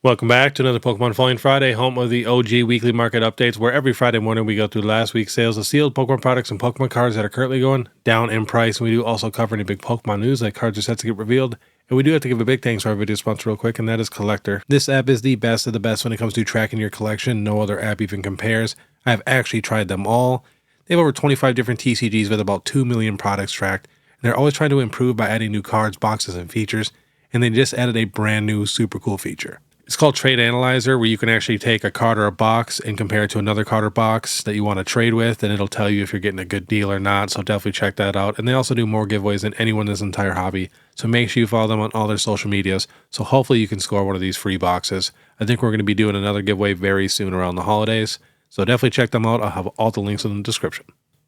Welcome back to another Pokemon Falling Friday, home of the OG weekly market updates, where every Friday morning we go through last week's sales of sealed Pokemon products and Pokemon cards that are currently going down in price. And we do also cover any big Pokemon news, like cards are set to get revealed. And we do have to give a big thanks to our video sponsor real quick, and that is Collectr. This app is the best of the best when it comes to tracking your collection. No other app even compares. I have actually tried them all. They have over 25 different TCGs with about 2 million products tracked. And they're always trying to improve by adding new cards, boxes, and features. And they just added a brand new super cool feature. It's called Trade Analyzer, where you can actually take a card or a box and compare it to another card or box that you want to trade with, and it'll tell you if you're getting a good deal or not, so definitely check that out. And they also do more giveaways than anyone in this entire hobby, so make sure you follow them on all their social medias, so hopefully you can score one of these free boxes. I think we're going to be doing another giveaway very soon around the holidays, so definitely check them out. I'll have all the links in the description.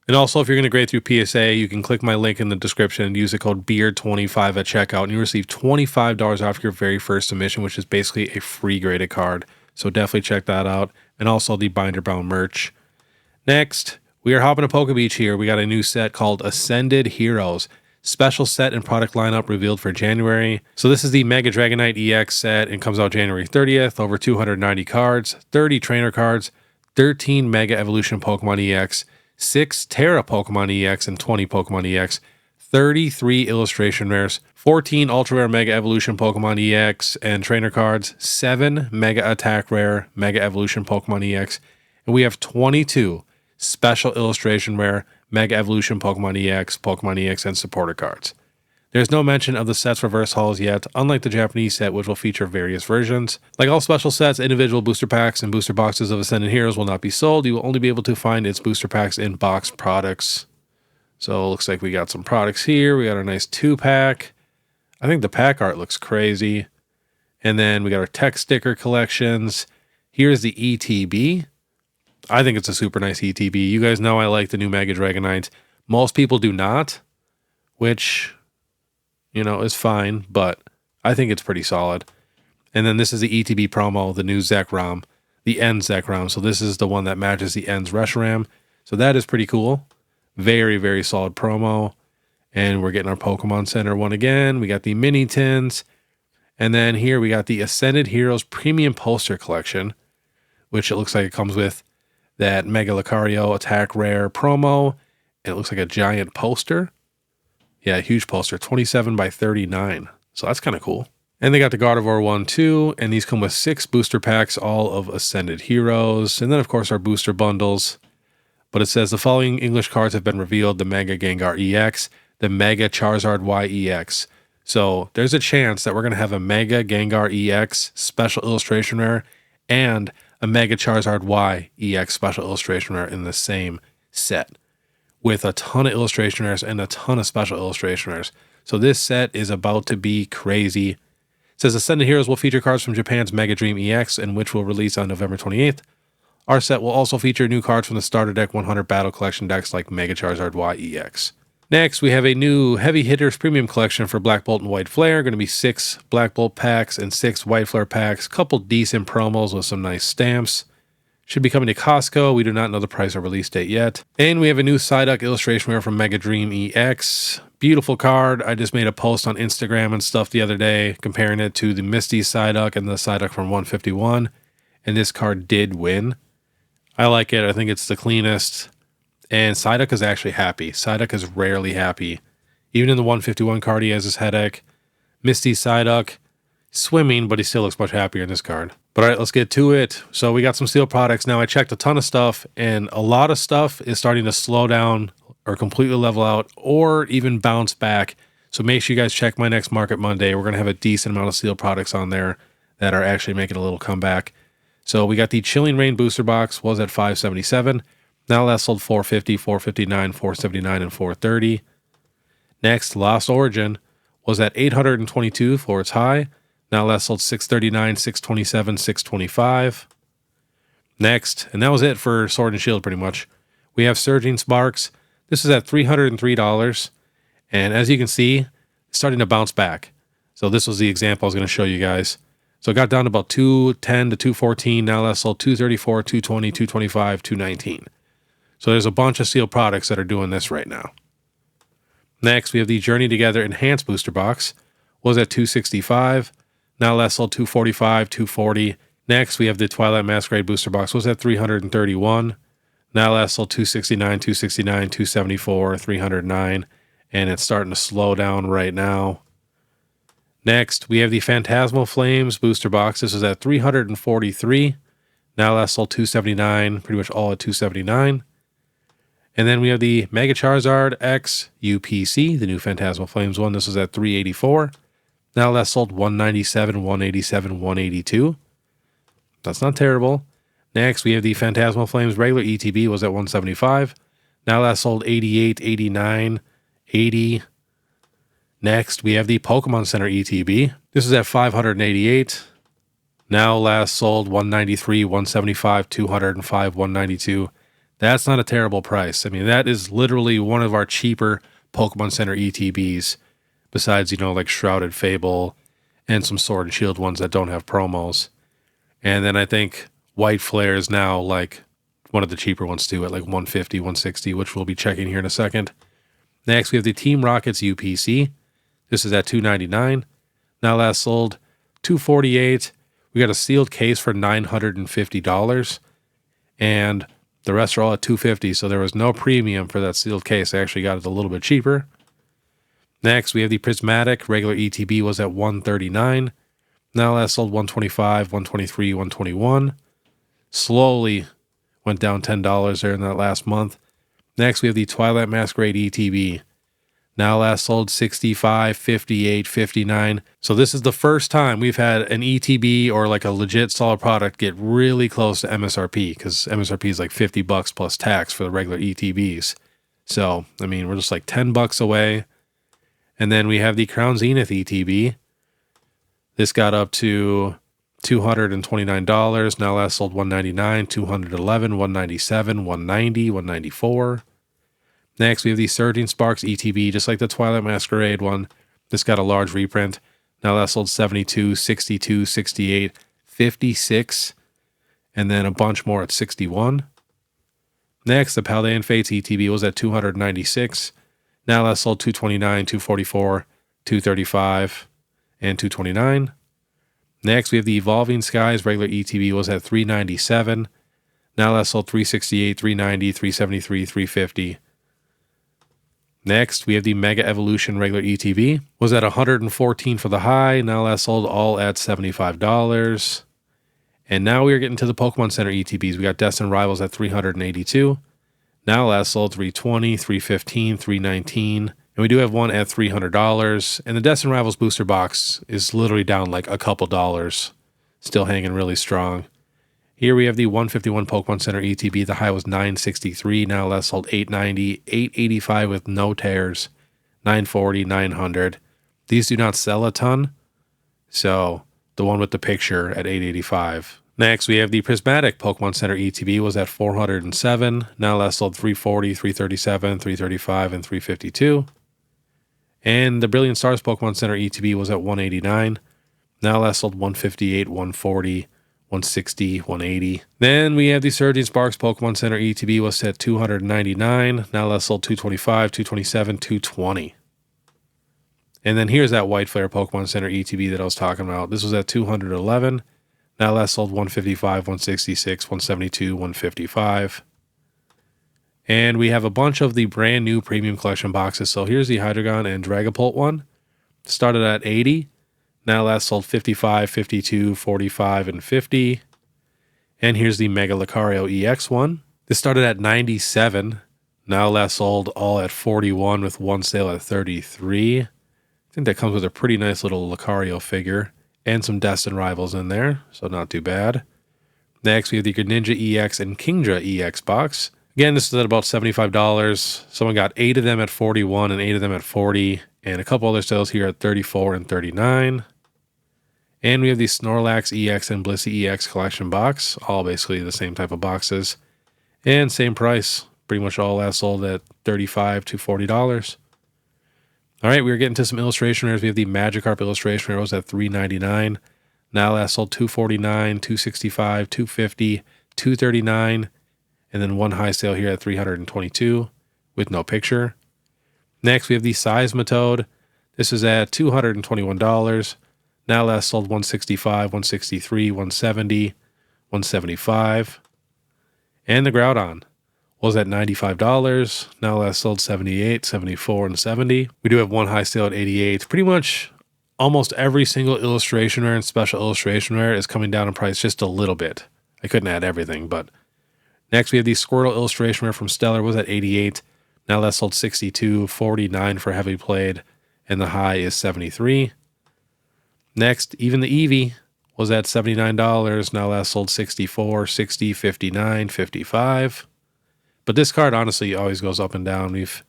And also, if you're going to grade through PSA, you can click my link in the description and use the code BEARD25 at checkout, and you receive $25 off your very first submission, which is basically a free graded card. So definitely check that out. And also the binder bound merch. Next, we are hopping to PokeBeach here. We got a new set called Ascended Heroes. Special set and product lineup revealed for January. So this is the Mega Dragonite EX set and comes out January 30th. Over 290 cards, 30 trainer cards, 13 Mega Evolution Pokemon EX, 6 Terra Pokemon EX and 20 Pokemon EX, 33 illustration rares, 14 Ultra Rare Mega Evolution Pokemon EX and trainer cards, 7 Mega Attack Rare Mega Evolution Pokemon EX, and we have 22 Special Illustration Rare Mega Evolution Pokemon EX, and supporter cards. There's no mention of the set's reverse hauls yet, unlike the Japanese set, which will feature various versions. Like all special sets, individual booster packs and booster boxes of Ascended Heroes will not be sold. You will only be able to find its booster packs in box products. So it looks like we got some products here. We got our nice 2-pack. I think the pack art looks crazy. And then we got our tech sticker collections. Here's the ETB. I think it's a super nice ETB. You guys know I like the new Mega Dragonite. Most people do not, which, you know, is fine, but I think it's pretty solid. And then this is the ETB promo, the new Zekrom, the End Zekrom. So this is the one that matches the End's Reshiram. So that is pretty cool. Very, very solid promo. And we're getting our Pokemon Center one again. We got the mini tins. And then here we got the Ascended Heroes Premium Poster Collection, which it looks like it comes with that Mega Lucario Attack Rare promo. And it looks like a giant poster. Yeah, a huge poster, 27 by 39. So that's kind of cool. And they got the Gardevoir one too, and these come with 6 booster packs, all of Ascended Heroes. And then, of course, our booster bundles. But it says the following English cards have been revealed: the Mega Gengar EX, the Mega Charizard Y EX. So there's a chance that we're going to have a Mega Gengar EX Special Illustration Rare and a Mega Charizard Y EX Special Illustration Rare in the same set, with a ton of illustration rares and a ton of special illustration rares. So this set is about to be crazy. It says Ascended Heroes will feature cards from Japan's Mega Dream EX, and which will release on November 28th. Our set will also feature new cards from the Starter Deck 100 Battle Collection decks like Mega Charizard Y EX. Next, we have a new Heavy Hitters Premium Collection for Black Bolt and White Flare. Going to be 6 Black Bolt packs and 6 White Flare packs. Couple decent promos with some nice stamps. Should be coming to Costco. We do not know the price or release date yet. And we have a new Psyduck illustration rare from Mega Dream EX. Beautiful card. I just made a post on Instagram and stuff the other day comparing it to the Misty Psyduck and the Psyduck from 151. And this card did win. I like it. I think it's the cleanest. And Psyduck is actually happy. Psyduck is rarely happy. Even in the 151 card, he has his headache. Misty Psyduck, swimming, but he still looks much happier in this card. But all right, let's get to it. So we got some steel products. Now I checked a ton of stuff, and a lot of stuff is starting to slow down or completely level out or even bounce back. So make sure you guys check my next Market Monday. We're going to have a decent amount of steel products on there that are actually making a little comeback. So we got the Chilling Rain booster box, was at $577. Now that sold $450, $459, $479, and $430. Next, Lost Origin was at $822 for its high. Now that sold $639, $627, $625. Next, and that was it for Sword and Shield pretty much. We have Surging Sparks. This is at $303. And as you can see, it's starting to bounce back. So this was the example I was going to show you guys. So it got down to about 210 to 214. Now that sold 234, 220, 225, 219. So there's a bunch of sealed products that are doing this right now. Next, we have the Journey Together Enhanced Booster Box. Was at $265. Now last sold $245, $240. Next, we have the Twilight Masquerade booster box. Was at $331. Now last sold $269, $269, $274, $309. And it's starting to slow down right now. Next, we have the Phantasmal Flames booster box. This is at $343. Now last sold $279, pretty much all at $279. And then we have the Mega Charizard X UPC, the new Phantasmal Flames one. This is at $384. Now last sold $197, $187, $182. That's not terrible. Next, we have the Phantasmal Flames regular ETB was at $175. Now last sold $88, $89, $80. Next, we have the Pokemon Center ETB. This is at $588. Now last sold $193, $175, $205, $192. That's not a terrible price. I mean, that is literally one of our cheaper Pokemon Center ETBs, besides, like Shrouded Fable and some Sword and Shield ones that don't have promos. And then I think White Flare is now like one of the cheaper ones too, at like $150, $160, which we'll be checking here in a second. Next, we have the Team Rockets UPC. This is at $299. Now last sold $248. We got a sealed case for $950. And the rest are all at $250, so there was no premium for that sealed case. I actually got it a little bit cheaper. Next, we have the Prismatic regular ETB was at $139. Now last sold $125, $123, $121. Slowly went down $10 there in that last month. Next, we have the Twilight Masquerade ETB. Now last sold $65, $58, $59. So this is the first time we've had an ETB or like a legit solid product get really close to MSRP, because MSRP is like $50 plus tax for the regular ETBs. So, I mean, we're just like $10 away. And then we have the Crown Zenith ETB. This got up to $229. Now last sold $199, $211, $197, $190, $194. Next, we have the Surging Sparks ETB, just like the Twilight Masquerade one. This got a large reprint. Now last sold $72, $62, $68, $56, and then a bunch more at $61. Next, the Paldean Fates ETB was at $296. Now last sold $229, $244, $235, and $229. Next, we have the Evolving Skies regular ETB was at $397. Now last sold $368, $390, $373, $350. Next, we have the Mega Evolution regular ETB. Was at $114 for the high. Now last sold all at $75. And now we are getting to the Pokemon Center ETBs. We got Destined Rivals at $382. Now last sold $320, $315, $319. And we do have one at $300. And the Destined Rivals booster box is literally down like a couple dollars. Still hanging really strong. Here we have the 151 Pokemon Center ETB. The high was $963. Now last sold $890, $885 with no tears, $940, $900. These do not sell a ton. So the one with the picture at $885. Next, we have the Prismatic Pokemon Center ETB was at $407. Now last sold $340, $337, $335, and $352. And the Brilliant Stars Pokemon Center ETB was at $189. Now last sold $158, $140, $160, $180. Then we have the Surging Sparks Pokemon Center ETB was at $299. Now last sold $225, $227, $220. And then here's that White Flare Pokemon Center ETB that I was talking about. This was at $211. Now last sold $155, $166, $172, $155. And we have a bunch of the brand new premium collection boxes. So here's the Hydreigon and Dragapult one. Started at $80. Now last sold $55, $52, $45, and $50. And here's the Mega Lucario EX one. This started at $97. Now last sold all at $41 with one sale at $33. I think that comes with a pretty nice little Lucario figure and some Destined Rivals in there, so not too bad. Next, we have the Greninja EX and Kingdra EX box. Again, this is at about $75. Someone got 8 of them at $41 and 8 of them at $40, and a couple other sales here at $34 and $39. And we have the Snorlax EX and Blissey EX collection box, all basically the same type of boxes, and same price. Pretty much all last sold at $35 to $40. All right, we're getting to some illustration rares. We have the Magikarp illustration rare was at $399. Now last sold $249, $265, $250, $239, and then one high sale here at $322 with no picture. Next, we have the Seismitoad. This is at $221. Now last sold 165, 163, 170, 175. And the Groudon was at $95. Now last sold 78, 74, and 70. We do have one high sale at 88. Pretty much almost every single illustration rare and special illustration rare is coming down in price just a little bit. I couldn't add everything, but next we have the Squirtle illustration rare from Stellar, was at 88. Now last sold 62, 49 for heavy played, and the high is 73. Next, even the Eevee was at $79. Now last sold 64, 60, 59, 55. But this card honestly always goes up and down. We've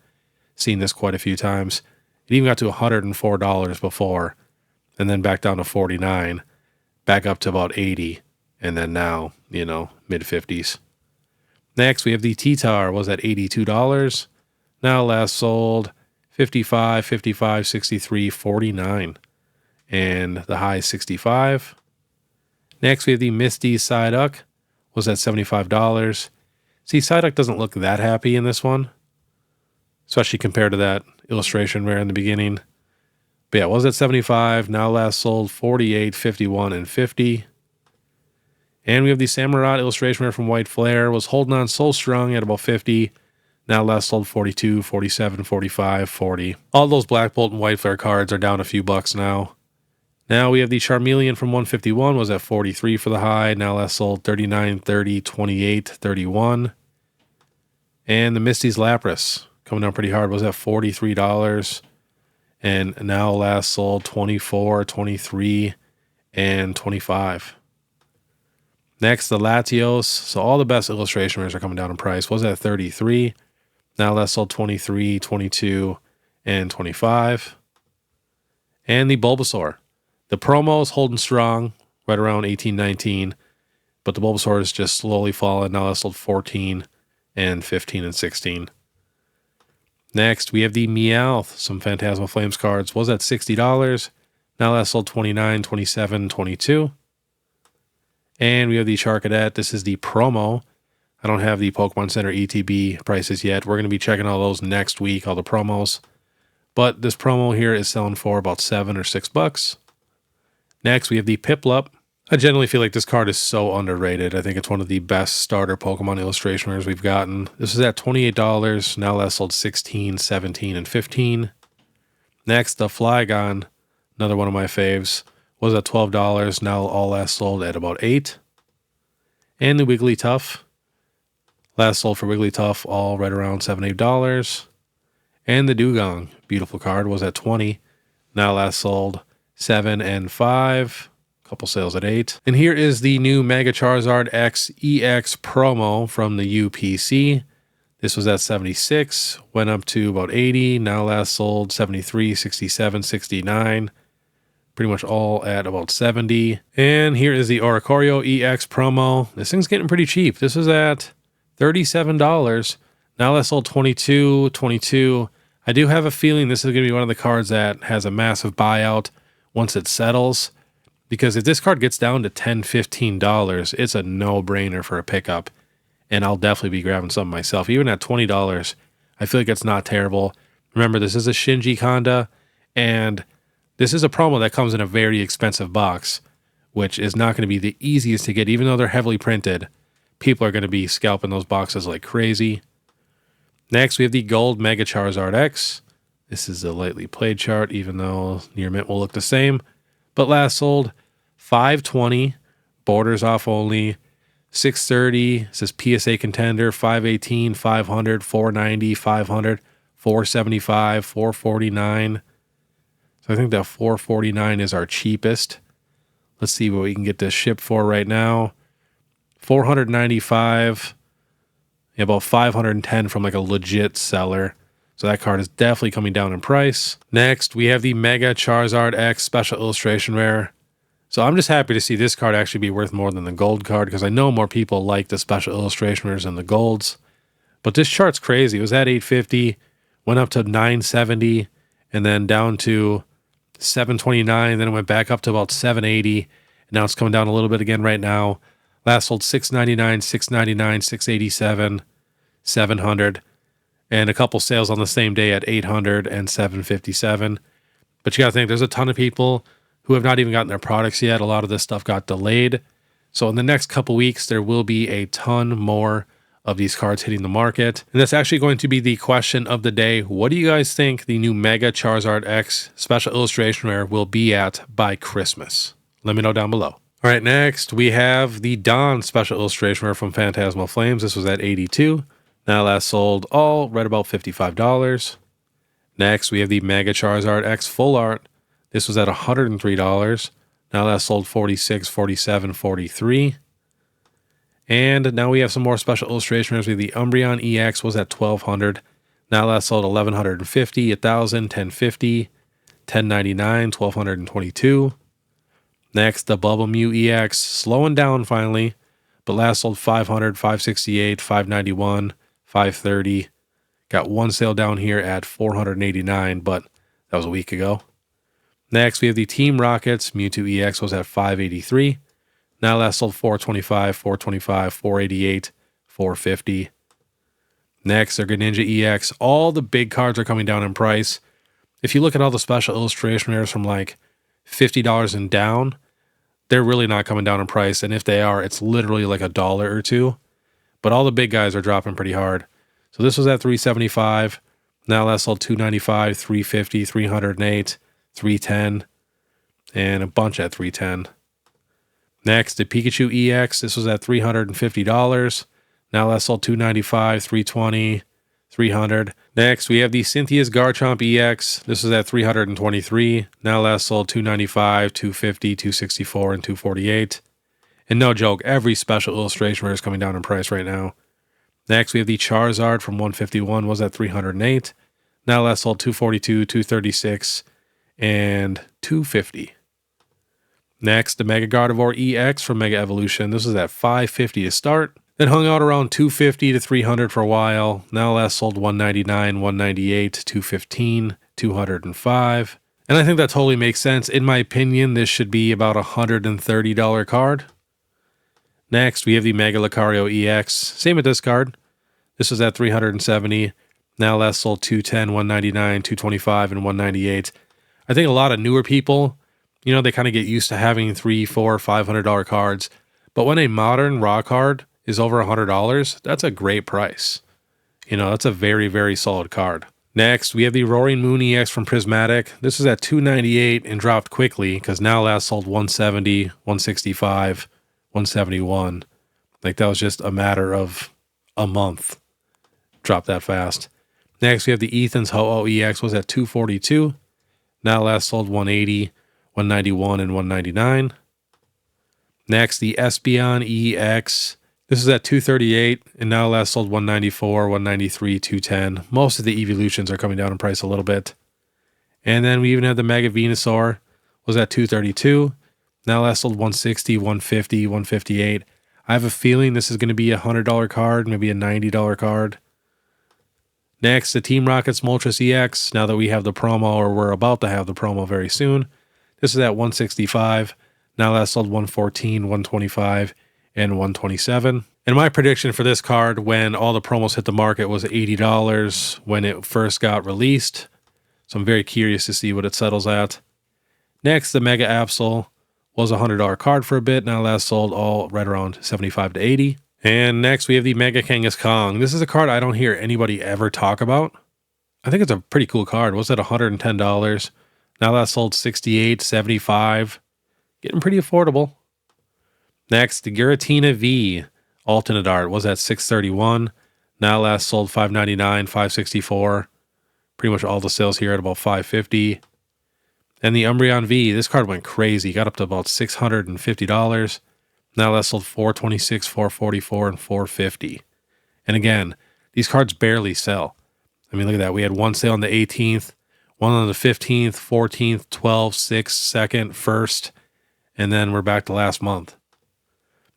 seen this quite a few times. It even got to $104 before, and then back down to 49, back up to about 80, and then now, mid 50s. Next, we have the T-Tar, was at $82. Now last sold 55, 55, 63, 49, and the high is 65. Next, we have the Misty Psyduck, was at $75. See, Psyduck doesn't look that happy in this one, especially compared to that illustration rare in the beginning. But yeah, it was at 75. Now last sold 48, 51, and 50. And we have the Samurott illustration rare from White Flare, was holding on so strong at about 50. Now last sold 42, 47, 45, 40. All those Black Bolt and White Flare cards are down a few bucks now. Now we have the Charmeleon from 151, was at 43 for the high. Now last sold 39, 30, 28, 31. And the Misty's Lapras, coming down pretty hard, was at $43. And now last sold 24, 23, and 25. Next, the Latios. So all the best illustration rares are coming down in price. Was at 33. Now last sold 23, 22, and 25. And the Bulbasaur. The promo is holding strong, right around 18, 19. But the Bulbasaur is just slowly falling. Now last sold 14, and 15, and 16. Next, we have the Meowth, some Phantasmal Flames cards. Was at $60. Now last sold 29, 27, 22. And we have the Charcadet. This is the promo. I don't have the Pokemon Center ETB prices yet. We're going to be checking all those next week, all the promos. But this promo here is selling for about $7 or $6. Next, we have the Piplup. I generally feel like this card is so underrated. I think it's one of the best starter Pokemon illustration rares we've gotten. This is at $28. Now last sold 16, 17, and 15. Next, the Flygon, another one of my faves, was at $12. Now all last sold at about 8. And the Wigglytuff. Last sold for Wigglytuff, all right around $7, $8. And the Dugong, beautiful card, was at 20. Now last sold 7 and 5. Couple sales at 8. And here is the new Mega Charizard X EX promo from the UPC. This was at 76, went up to about 80. Now last sold 73, 67, 69. Pretty much all at about 70. And here is the Oricorio EX promo. This thing's getting pretty cheap. This was at $37. Now last sold 22, 22. I do have a feeling this is going to be one of the cards that has a massive buyout once it settles. Because if this card gets down to $10, $15, it's a no-brainer for a pickup. And I'll definitely be grabbing some myself. Even at $20, I feel like it's not terrible. Remember, this is a Shinji Kanda, and this is a promo that comes in a very expensive box, which is not going to be the easiest to get. Even though they're heavily printed, people are going to be scalping those boxes like crazy. Next, we have the Gold Mega Charizard X. This is a lightly played chart, even though near mint will look the same. But last sold $520, borders off only. $630, says PSA contender. $518, $500, $490, $500, $475, $449. So I think that $449 is our cheapest. Let's see what we can get this shipped for right now. $495. Yeah, about $510 from like a legit seller. So that card is definitely coming down in price. Next, we have the Mega Charizard X Special Illustration Rare. So I'm just happy to see this card actually be worth more than the gold card, because I know more people like the Special Illustration Rares than the golds. But this chart's crazy. It was at $850, went up to $970, and then down to $729, then it went back up to about $780, and now it's coming down a little bit again right now. Last sold $699, $699, $687, $700, and a couple sales on the same day at $800 and $757. But you gotta think, there's a ton of people who have not even gotten their products yet. A lot of this stuff got delayed. So in the next couple weeks, there will be a ton more of these cards hitting the market. And that's actually going to be the question of the day. What do you guys think the new Mega Charizard X Special Illustration Rare will be at by Christmas? Let me know down below. All right, next we have the Dawn Special Illustration Rare from Phantasmal Flames. This was at $82. Now last sold all right about $55. Next, we have the Mega Charizard X Full Art. This was at $103. Now last sold $46, $47, $43. And now we have some more special illustrations. We have the Umbreon EX was at $1,200. Now last sold $1,150, $1,000, $1,050, $1,099, $1,222. Next, the Bubble Mew EX, slowing down finally, but last sold $500, $568, $591, $530. Got one sale down here at $489, but that was a week ago. Next, we have the Team Rockets Mewtwo EX was at $583. Now last sold $425, $425, $488, $450. Next, our Greninja EX. All the big cards are coming down in price. If you look at all the special illustration rares from like $50 and down, they're really not coming down in price. And if they are, it's literally like $1 or $2. But all the big guys are dropping pretty hard. So this was at $375. Now last sold $295, $350, $308, $310, and a bunch at $310. Next, the Pikachu EX. This was at $350. Now last sold $295, $320, $300. Next, we have the Cynthia's Garchomp EX. This was at $323. Now last sold $295, $250, $264, and $248. And no joke, every special illustration rare is coming down in price right now. Next, we have the Charizard from $151 was at $308. Now last sold $242, $236, and $250. Next, the Mega Gardevoir EX from Mega Evolution. This is at $550 to start. Then hung out around $250 to $300 for a while. Now last sold $199, $198, $215, $205. And I think that totally makes sense. In my opinion, this should be about a $130 card. Next, we have the Mega Lucario EX. Same with this card. This was at $370. Now last sold $210, $199, $225, and $198. I think a lot of newer people, you know, they kind of get used to having $300, $400, $500 cards. But when a modern raw card is over $100, that's a great price. You know, that's a very, very solid card. Next, we have the Roaring Moon EX from Prismatic. This is at $298 and dropped quickly because now last sold $170, $165, $171. Like that was just a matter of a month. Dropped that fast. Next, we have the Ethan's Ho-Oh EX was at $242. Now last sold $180, $191, and $199. Next, the Espeon EX. This is at $238, and now last sold $194, $193, $210. Most of the evolutions are coming down in price a little bit. And then we even have the Mega Venusaur was at $232. Now last sold $160, $150, $158. I have a feeling this is going to be a $100 card, maybe a $90 card. Next, the Team Rockets Moltres EX. Now that we have the promo, or we're about to have the promo very soon. This is at $165. Now last sold $114, $125, and $127. And my prediction for this card when all the promos hit the market was $80 when it first got released. So I'm very curious to see what it settles at. Next, the Mega Absol was a $100 card for a bit. Now last sold all right around $75 to $80. And next we have the Mega Kangaskong. This is a card I don't hear anybody ever talk about. I think it's a pretty cool card. Was it $110? Now last sold $68, $75. Getting pretty affordable. Next, the Giratina V alternate art was at $631. Now last sold $599, $564. Pretty much all the sales here at about $550. And the Umbreon V, this card went crazy. Got up to about $650. Now last sold $426, $444, and $450. And again, these cards barely sell. I mean, look at that. We had one sale on the 18th, one on the 15th, 14th, 12th, 6th, 2nd, 1st, and then we're back to last month.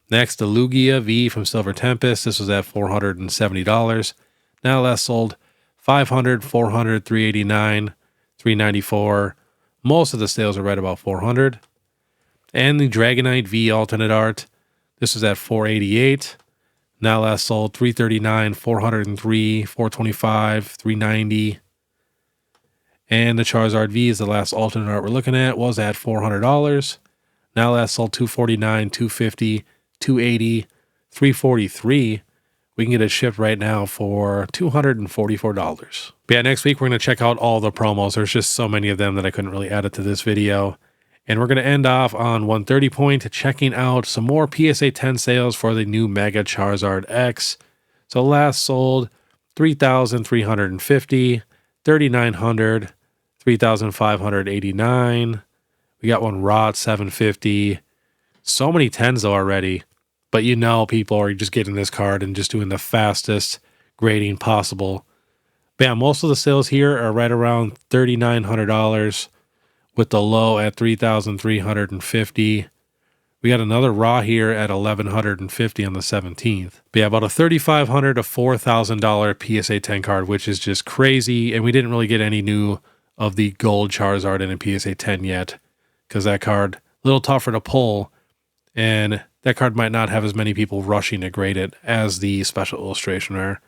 Next, the Lugia V from Silver Tempest. This was at $470. Now last sold $500, $400, $389, $394. Most of the sales are right about $400. And the Dragonite V alternate art. This was at $488. Now last sold $339, $403, $425, $390. And the Charizard V is the last alternate art we're looking at, was at $400. Now last sold $249, $250, $280, $343. We can get it shipped right now for $244. But yeah, next week we're going to check out all the promos. There's just so many of them that I couldn't really add it to this video. And we're going to end off on 130 point, checking out some more PSA 10 sales for the new Mega Charizard X. So last sold 3,350, 3,900, 3,589. We got one raw at 750. So many 10s though already. But you know people are just getting this card and just doing the fastest grading possible. But yeah, most of the sales here are right around $3,900 with the low at 3,350. We got another raw here at 1,150 on the 17th. But yeah, about a $3,500 to $4,000 PSA 10 card, which is just crazy. And we didn't really get any new of the gold Charizard in a PSA 10 yet, because that card, a little tougher to pull. And that card might not have as many people rushing to grade it as the special illustration rare.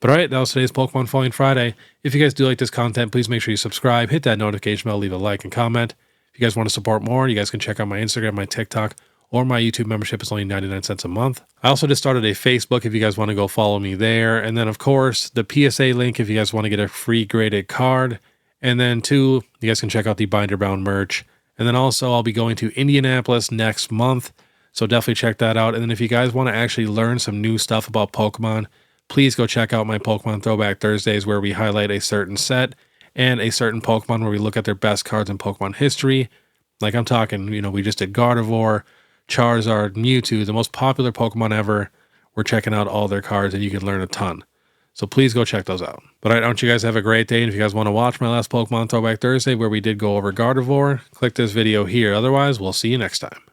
But all right, that was today's Pokemon Falling Friday. If you guys do like this content, please make sure you subscribe, hit that notification bell, leave a like and comment. If you guys want to support more, you guys can check out my Instagram, my TikTok, or my YouTube membership. It's only 99 cents a month. I also just started a Facebook if you guys want to go follow me there. And then, of course, the PSA link if you guys want to get a free graded card. And then, two, you guys can check out the binder bound merch. And then also, I'll be going to Indianapolis next month, so definitely check that out. And then if you guys want to actually learn some new stuff about Pokemon, please go check out my Pokemon Throwback Thursdays, where we highlight a certain set and a certain Pokemon, where we look at their best cards in Pokemon history. Like I'm talking, we just did Gardevoir, Charizard, Mewtwo, the most popular Pokemon ever. We're checking out all their cards, and you can learn a ton. So please go check those out. But all right, I want you guys to have a great day. And if you guys want to watch my last Pokemon Throwback Thursday, where we did go over Gardevoir, click this video here. Otherwise, we'll see you next time.